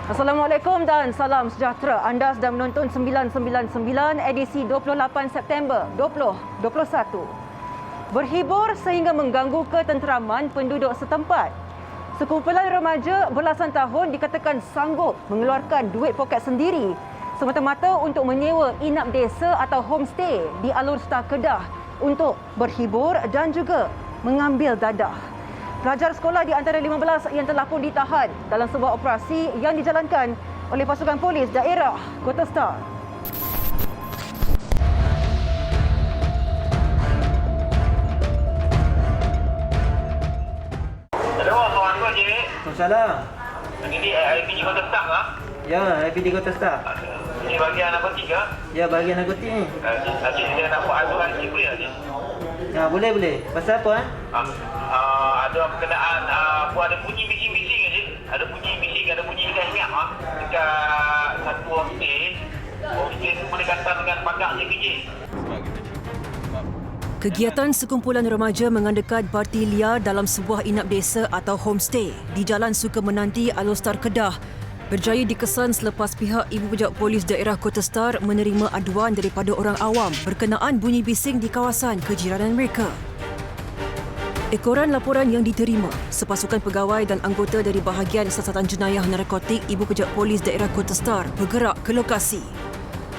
Assalamualaikum dan salam sejahtera. Anda sedang menonton 999 edisi 28 September 2021. Berhibur sehingga mengganggu ketenteraman penduduk setempat. Sekumpulan remaja belasan tahun dikatakan sanggup mengeluarkan duit poket sendiri semata-mata untuk menyewa inap desa atau homestay di Alor Star Kedah untuk berhibur dan juga mengambil dadah. Pelajar sekolah di antara 15 yang telah pun ditahan dalam sebuah operasi yang dijalankan oleh pasukan polis daerah Kota Star. Hello, kawan kau je. Waalaikumsalam. Ini IPD Kota Star lah. Ya, IPD Kota Star. Ini bahagian narkotik ke? Ya, bahagian narkotik ni. Cik, dia nak buat aduan cik boleh tak cik? Ya, boleh. Pasal apa Ada perkenaan buat ada bunyi bising-bising ke cik? Ada bunyi bising, ada bunyi ingat dekat satu homestay. Homestay tu boleh kata dengan pagar CPJ. Kegiatan sekumpulan remaja mengadakan parti liar dalam sebuah inap desa atau homestay di Jalan Sukemenanti, Alor Star Kedah berjaya dikesan selepas pihak Ibu Pejabat Polis Daerah Kota Star menerima aduan daripada orang awam berkenaan bunyi bising di kawasan kejiranan mereka. Ekoran laporan yang diterima, sepasukan pegawai dan anggota dari bahagian siasatan jenayah narkotik Ibu Pejabat Polis Daerah Kota Star bergerak ke lokasi.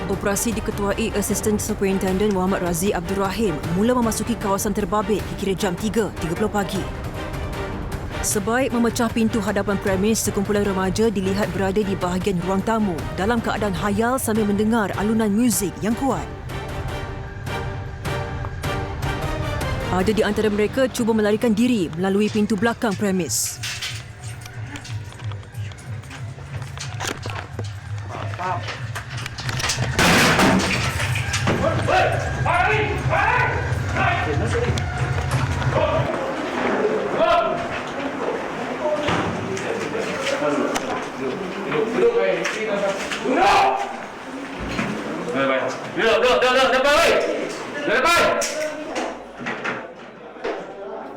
Operasi diketuai Assistant Superintendent Muhammad Razi Abdul Rahim mula memasuki kawasan terbabit kira jam 3.30 pagi. Sebaik memecah pintu hadapan premis, sekumpulan remaja dilihat berada di bahagian ruang tamu dalam keadaan hayal sambil mendengar alunan muzik yang kuat. Ada di antara mereka cuba melarikan diri melalui pintu belakang premis.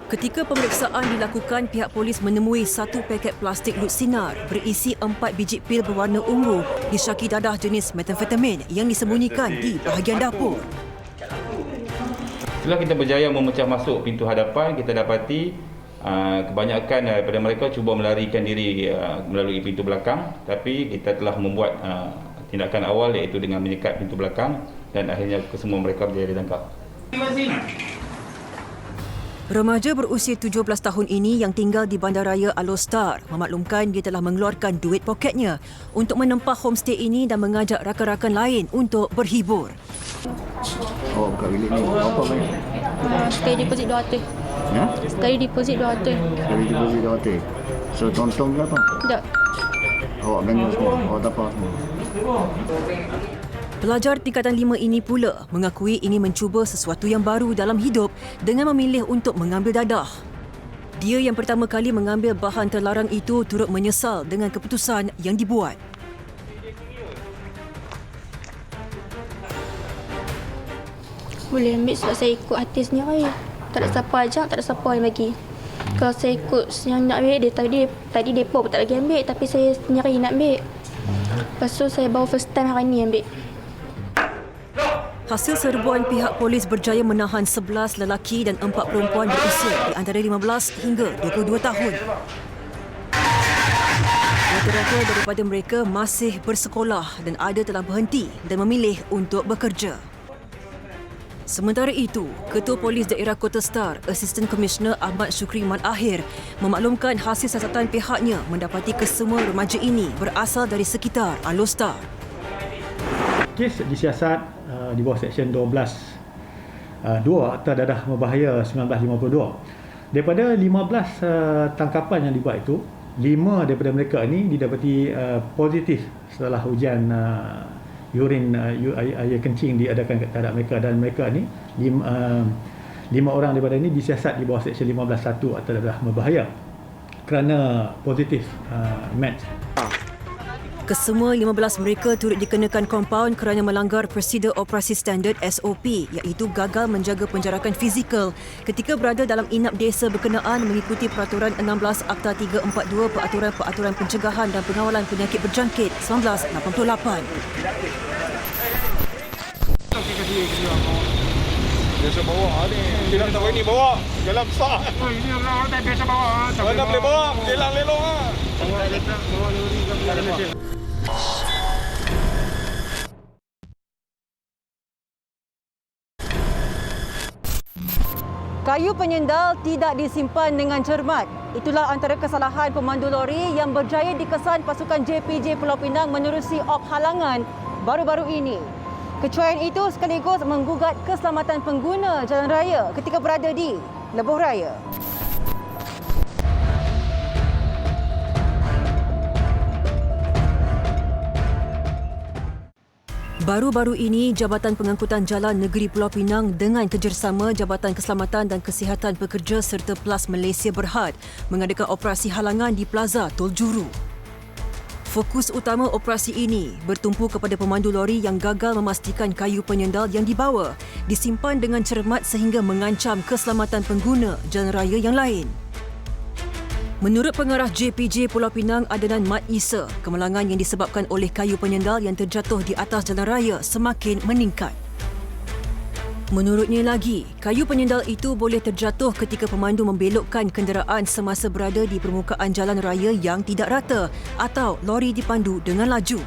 Ketika pemeriksaan dilakukan, pihak polis menemui satu paket plastik lut sinar berisi 4 biji pil berwarna ungu disyaki dadah jenis metamfetamin yang disembunyikan di bahagian dapur. Setelah kita berjaya memecah masuk pintu hadapan, kita dapati kebanyakan daripada mereka cuba melarikan diri melalui pintu belakang, tapi kita telah membuat tindakan awal iaitu dengan menyekat pintu belakang dan akhirnya kesemua mereka berjaya ditangkap. Remaja berusia 17 tahun ini yang tinggal di Bandaraya Alor Star memaklumkan dia telah mengeluarkan duit poketnya untuk menempah homestay ini dan mengajak rakan-rakan lain untuk berhibur. Oh, buka bilik ni. Apa main? Sekali deposit 200. Ya? Sekali deposit 200. Sekali deposit 200. So, tong-tong ke apa? Tak. Awak ganggu semua? Awak tak apa semua? Pelajar tingkatan 5 ini pula mengakui ini mencuba sesuatu yang baru dalam hidup dengan memilih untuk mengambil dadah. Dia yang pertama kali mengambil bahan terlarang itu turut menyesal dengan keputusan yang dibuat. Boleh ambil sebab saya ikut hati sendiri. Tak ada siapa ajak, tak ada siapa yang bagi. Kalau saya ikut yang nak ambil dia, tadi depo pun tak lagi ambil, tapi saya sendiri nak ambil. Lepas tu saya baru first time hari ni ambil. Hasil serbuan, pihak polis berjaya menahan 11 lelaki dan 4 perempuan berusia di antara 15 hingga 22 tahun. Rata-rata daripada mereka masih bersekolah dan ada telah berhenti dan memilih untuk bekerja. Sementara itu, Ketua Polis Daerah Kota Star, Assistant Commissioner Ahmad Syukri Mat Ahir memaklumkan hasil siasatan pihaknya mendapati kesemua remaja ini berasal dari sekitar Alor Star. Kes disiasat di bawah Seksyen 12(2) Akta Dadah Berbahaya 1952. Daripada 15 tangkapan yang dibuat itu, 5 daripada mereka ini didapati positif setelah ujian urin air kencing diadakan terhadap mereka, dan mereka ini 5 orang daripada ini disiasat di bawah Seksyen 15(1) Akta Dadah Berbahaya kerana positif match. Kesemua 15 mereka turut dikenakan kompaun kerana melanggar prosedur operasi standard SOP iaitu gagal menjaga penjarakan fizikal ketika berada dalam inap desa berkenaan mengikuti peraturan 16 Akta 342 Peraturan Pencegahan dan Pengawalan Penyakit Berjangkit 1988. Biasa bawa ni. Kilang tak ini bawa. Jalan besar. Oh, ini orang tak biasa bawa. Mana boleh bawa? Kilang lelong ah. Bawa lori ke Malaysia. Kayu penyendal tidak disimpan dengan cermat. Itulah antara kesalahan pemandu lori yang berjaya dikesan pasukan JPJ Pulau Pinang menerusi op halangan baru-baru ini. Kecuaian itu sekaligus menggugat keselamatan pengguna jalan raya ketika berada di Lebuh Raya. Baru-baru ini, Jabatan Pengangkutan Jalan Negeri Pulau Pinang dengan kerjasama Jabatan Keselamatan dan Kesihatan Pekerja serta PLAS Malaysia Berhad mengadakan operasi halangan di Plaza Tol Juru. Fokus utama operasi ini bertumpu kepada pemandu lori yang gagal memastikan kayu penyendal yang dibawa disimpan dengan cermat sehingga mengancam keselamatan pengguna jalan raya yang lain. Menurut pengarah JPJ Pulau Pinang Adnan Mat Isa, kemalangan yang disebabkan oleh kayu penyendal yang terjatuh di atas jalan raya semakin meningkat. Menurutnya lagi, kayu penyendal itu boleh terjatuh ketika pemandu membelokkan kenderaan semasa berada di permukaan jalan raya yang tidak rata atau lori dipandu dengan laju.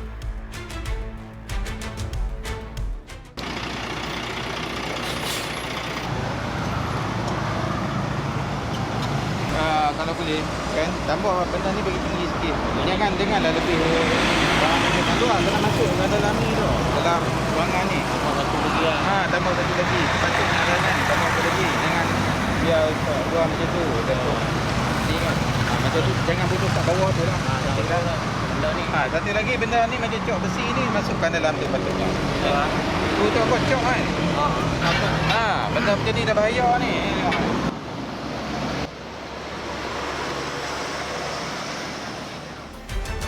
Kalau boleh kan tambah benda ni bagi tinggi sikit. Janganlah lebih luar kena masuk ke dalam ni tu. Dalam ruangan ni. Tambah satu lagi. Patut jalan tambah satu lagi. Jangan biar luar macam tu. Ingat. Macam tu jangan putus kat bawah tu lah. Benda ni. Satu lagi benda ni macam cok besi ni masukkan dalam tu patutnya. Tu tu buat cok kan. Benda macam ni dah bahaya ni.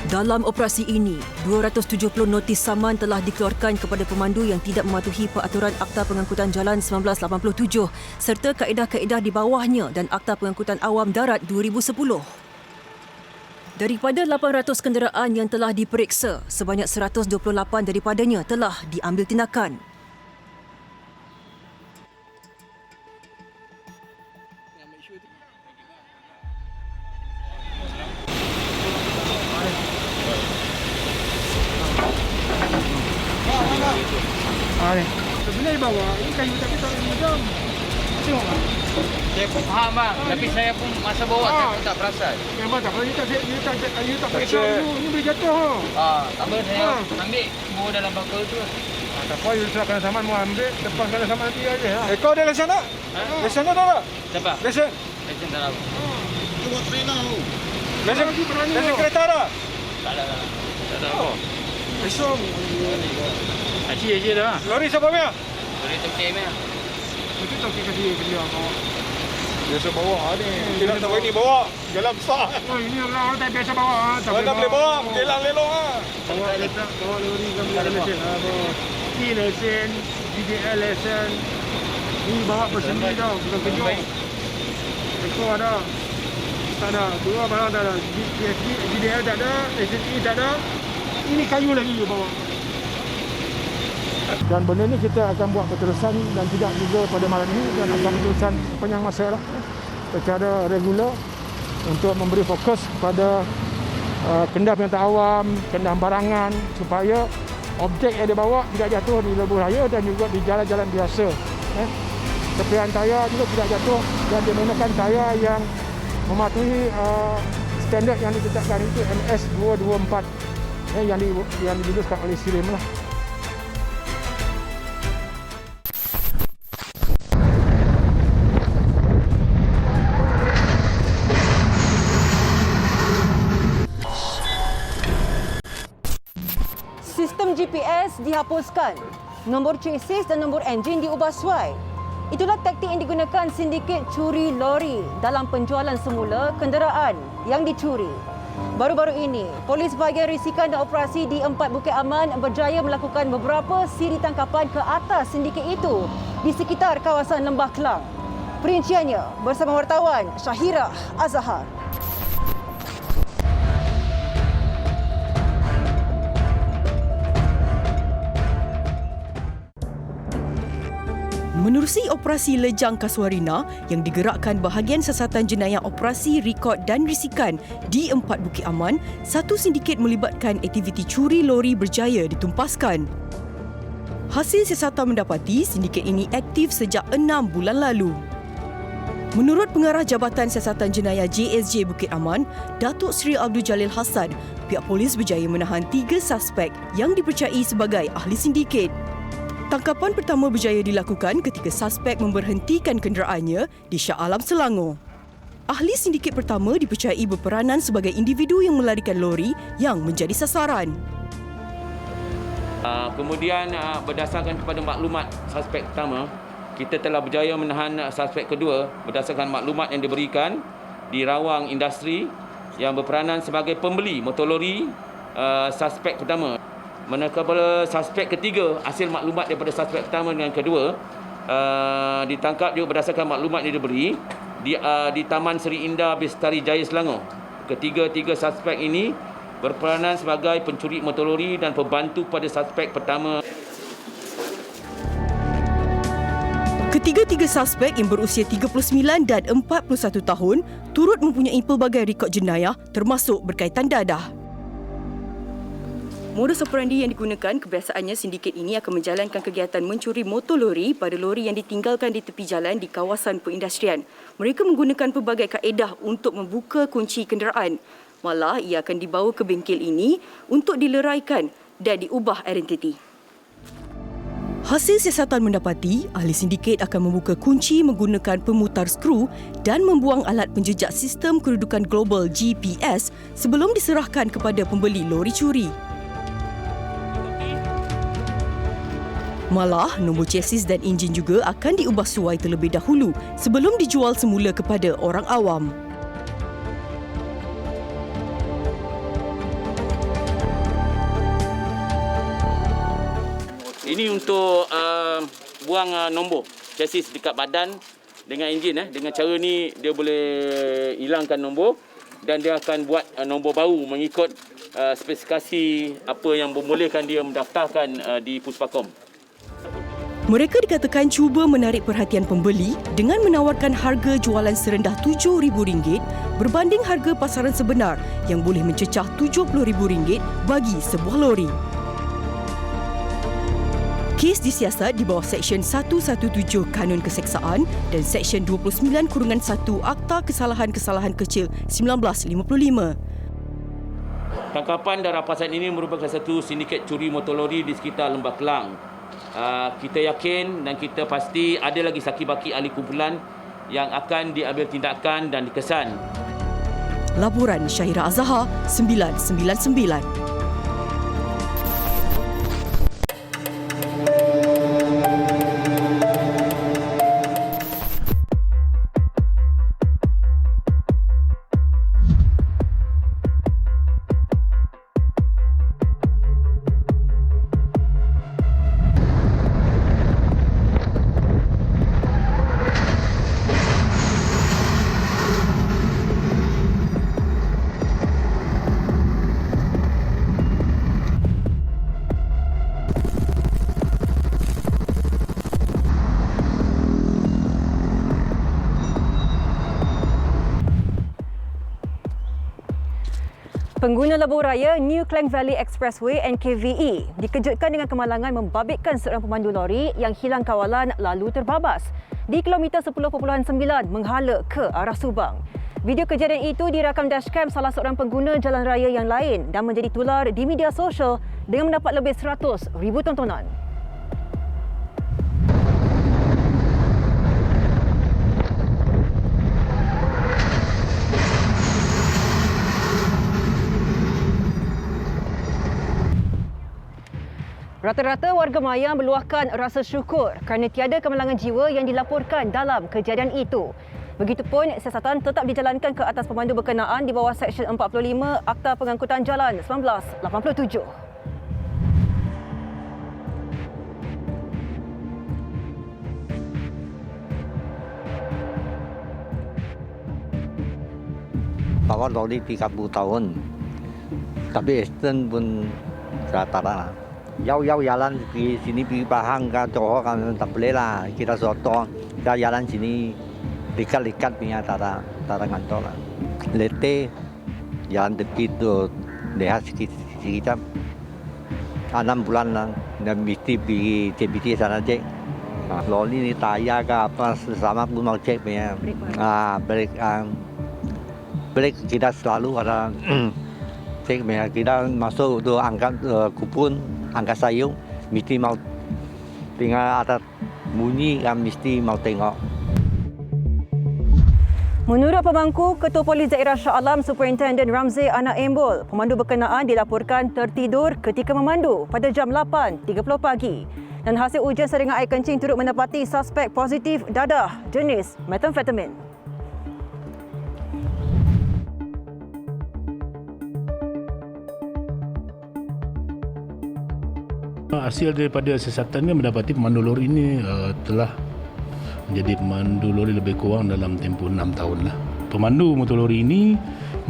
Dalam operasi ini, 270 notis saman telah dikeluarkan kepada pemandu yang tidak mematuhi peraturan Akta Pengangkutan Jalan 1987 serta kaedah-kaedah di bawahnya dan Akta Pengangkutan Awam Darat 2010. Daripada 800 kenderaan yang telah diperiksa, sebanyak 128 daripadanya telah diambil tindakan. Sebenarnya bawa ini kayu tapi tak macam. Tengok bang. Saya pun faham bang, tapi saya pun masa bawa saya pun tak perasan. Memang tak kalau you tak periksa ini boleh jatuh. Tak apa saya ambil bawa dalam bakul tu. Tak apa you silakan saman mau ambil lepas kena saman nanti aja. Kau ada lesen tak? Lesen tak ada? Siapa? Lesen. Lesen tak ada. Tu buat trainer tu. Lesen kereta ada? Tak ada. Tak ada apa. Esok. Aci dah. Lori siapa punya? Lori tokek punya. Itu tokek dia kau. Biasa bawa ni. Kilang tak ini bawa. Jalan besar. Oh ini orang tak biasa bawa. Mana boleh bawa? Kilang lelong ah. Bawa lori ke Malaysia. Ni lesen, DDL lesen. Ni bawa bersendiri tau, bukan kejut. Ekor ada. Tak ada. Dua barang tak ada. DDL tak ada, lesen E tak ada. Ini kayu lagi you bawa. Dan benda ni kita akan buat keterusan dan tidak juga pada malam ini dan akan keterusan sepanjang masa lah secara regular untuk memberi fokus pada kendaraan pengantar awam, kendaraan barangan supaya objek yang dibawa tidak jatuh di lebuh raya dan juga di jalan-jalan biasa. Serpihan tayar juga tidak jatuh dan digunakan tayar yang mematuhi standard yang ditetapkan itu MS 224 yang diluluskan oleh SIRIM lah. Sistem GPS dihapuskan. Nombor chassis dan nombor enjin diubah suai. Itulah taktik yang digunakan sindiket curi lori dalam penjualan semula kenderaan yang dicuri. Baru-baru ini, Polis Bahagian Risikan dan Operasi di 4 Bukit Aman berjaya melakukan beberapa siri tangkapan ke atas sindiket itu di sekitar kawasan Lembah Kelang. Perinciannya bersama wartawan Syahira Azhar. Menerusi operasi Lejang Kasuarina yang digerakkan Bahagian Siasatan Jenayah Operasi Rekod dan Risikan di 4 Bukit Aman, satu sindiket melibatkan aktiviti curi lori berjaya ditumpaskan. Hasil siasatan mendapati sindiket ini aktif sejak 6 bulan lalu. Menurut Pengarah Jabatan Siasatan Jenayah JSJ Bukit Aman, Datuk Seri Abdul Jalil Hassan, pihak polis berjaya menahan 3 suspek yang dipercayai sebagai ahli sindiket. Tangkapan pertama berjaya dilakukan ketika suspek memberhentikan kenderaannya di Shah Alam, Selangor. Ahli sindiket pertama dipercayai berperanan sebagai individu yang melarikan lori yang menjadi sasaran. Kemudian berdasarkan kepada maklumat suspek pertama, kita telah berjaya menahan suspek kedua berdasarkan maklumat yang diberikan di rawang industri yang berperanan sebagai pembeli motor lori suspek pertama. Manakala suspek ketiga, hasil maklumat daripada suspek pertama dengan kedua ditangkap juga berdasarkan maklumat yang diberi di Taman Seri Indah Bestari Jaya, Selangor. Ketiga-tiga suspek ini berperanan sebagai pencuri motor lori dan pembantu pada suspek pertama. Ketiga-tiga suspek yang berusia 39 dan 41 tahun turut mempunyai pelbagai rekod jenayah termasuk berkaitan dadah. Modus operandi yang digunakan kebiasaannya sindiket ini akan menjalankan kegiatan mencuri motor lori pada lori yang ditinggalkan di tepi jalan di kawasan perindustrian. Mereka menggunakan pelbagai kaedah untuk membuka kunci kenderaan. Malah ia akan dibawa ke bengkel ini untuk dileraikan dan diubah identiti. Hasil siasatan mendapati ahli sindiket akan membuka kunci menggunakan pemutar skru dan membuang alat penjejak sistem kedudukan global GPS sebelum diserahkan kepada pembeli lori curi. Malah, nombor chassis dan enjin juga akan diubah suai terlebih dahulu sebelum dijual semula kepada orang awam. Ini untuk buang nombor chassis dekat badan dengan enjin. Dengan cara ni dia boleh hilangkan nombor dan dia akan buat nombor baru mengikut spesifikasi apa yang membolehkan dia mendaftarkan di Puspakom. Mereka dikatakan cuba menarik perhatian pembeli dengan menawarkan harga jualan serendah RM7,000 berbanding harga pasaran sebenar yang boleh mencecah RM70,000 bagi sebuah lori. Kes disiasat di bawah Seksyen 117 Kanun Keseksaan dan Seksyen 29-1 Akta Kesalahan-Kesalahan Kecil 1955. Tangkapan dan rampasan ini merupakan satu sindiket curi motor lori di sekitar Lembah Kelang. Kita yakin dan kita pasti ada lagi saki-baki ahli kumpulan yang akan diambil tindakan dan dikesan. Laporan Syahira Azhar 999. Pengguna lebuh raya New Klang Valley Expressway NKVE dikejutkan dengan kemalangan membabitkan seorang pemandu lori yang hilang kawalan lalu terbabas di kilometer 10.9 menghala ke arah Subang. Video kejadian itu dirakam dashcam salah seorang pengguna jalan raya yang lain dan menjadi tular di media sosial dengan mendapat lebih 100,000 tontonan. Rata-rata warga Maya meluahkan rasa syukur kerana tiada kemalangan jiwa yang dilaporkan dalam kejadian itu. Begitupun, siasatan tetap dijalankan ke atas pemandu berkenaan di bawah Seksyen 45 Akta Pengangkutan Jalan 1987. Bawa lori 30 tahun. Tapi Eastern pun rata-rata lah. Jauh-jauh jalan di sini pergi Pahang ke Johor kan tak boleh lah. Kita soto, kita jalan sini dekat-dekat punya tara kantor lah. Letih, jalan tepi tu lihat sekitar 6 bulan lah. Dan mesti pergi CBT sana cek. Lori ni tayar ke apa sama pun mau cek punya. Break kita selalu ada cek kita masuk tu angkat kupon, angkat sayung, mesti mau tinggal ada bunyi yang mesti mau tengok. Menurut pemangku, Ketua Polis Daerah Shah Alam Superintendent Ramzi Anak Embol, pemandu berkenaan dilaporkan tertidur ketika memandu pada jam 8.30 pagi. Dan hasil ujian seringan air kencing turut mendapati suspek positif dadah jenis metamfetamin. Hasil daripada siasatan ini mendapati pemandu lori ini telah menjadi pemandu lori lebih kurang dalam tempoh 6 tahun lah. Pemandu motor lori ini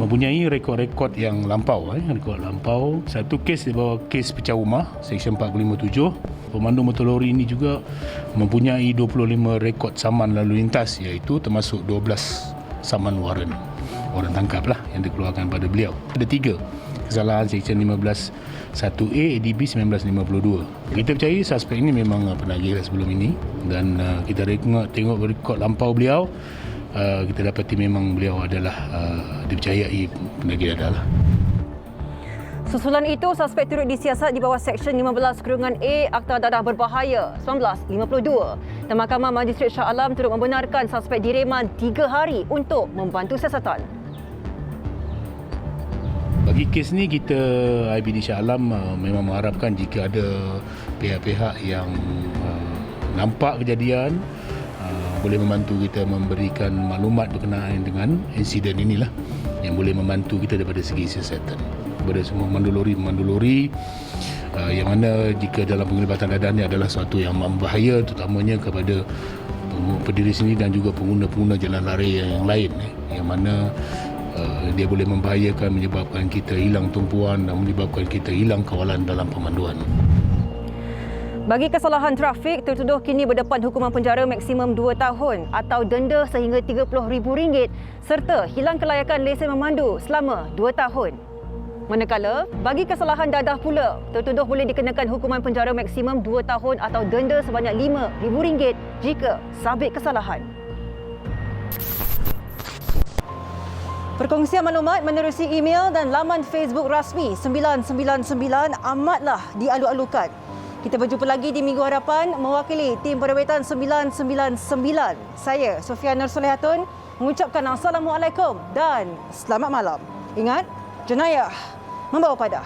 mempunyai rekod-rekod yang lampau. Rekod lampau. Satu kes di bawah kes pecah rumah, Seksyen 457. Pemandu motor lori ini juga mempunyai 25 rekod saman lalu lintas, iaitu termasuk 12 saman waran tangkap lah yang dikeluarkan pada beliau. Ada 3 kesalahan Seksyen 15(1)A ADB 1952. Kita percaya suspek ini memang penagih sebelum ini dan kita tengok rekod lampau beliau, kita dapati memang beliau adalah dipercayai penagih dadah lah. Susulan itu, suspek turut disiasat di bawah Seksyen 15(A) Akta Dadah Berbahaya 1952 dan Mahkamah Majistret Shah Alam turut membenarkan suspek direman 3 hari untuk membantu siasatan. Bagi kes ni, kita IBD Shah Alam memang mengharapkan jika ada pihak-pihak yang nampak kejadian boleh membantu kita memberikan maklumat berkenaan dengan insiden inilah yang boleh membantu kita daripada segi siasatan. Kepada semua pemandu lori yang mana jika dalam penglibatan dadah ini adalah sesuatu yang berbahaya, terutamanya kepada pendiri sendiri dan juga pengguna-pengguna jalan raya yang lain, yang mana dia boleh membahayakan, menyebabkan kita hilang tumpuan dan menyebabkan kita hilang kawalan dalam pemanduan. Bagi kesalahan trafik, tertuduh kini berdepan hukuman penjara maksimum 2 tahun atau denda sehingga RM30,000 serta hilang kelayakan lesen memandu selama 2 tahun. Manakala, bagi kesalahan dadah pula, tertuduh boleh dikenakan hukuman penjara maksimum 2 tahun atau denda sebanyak RM5,000 jika sabit kesalahan. Perkongsian maklumat menerusi email dan laman Facebook rasmi 999 amatlah dialu-alukan. Kita berjumpa lagi di minggu hadapan mewakili tim penerbitan 999. Saya, Sofia Nur Solehatun, mengucapkan Assalamualaikum dan selamat malam. Ingat, jenayah membawa padah.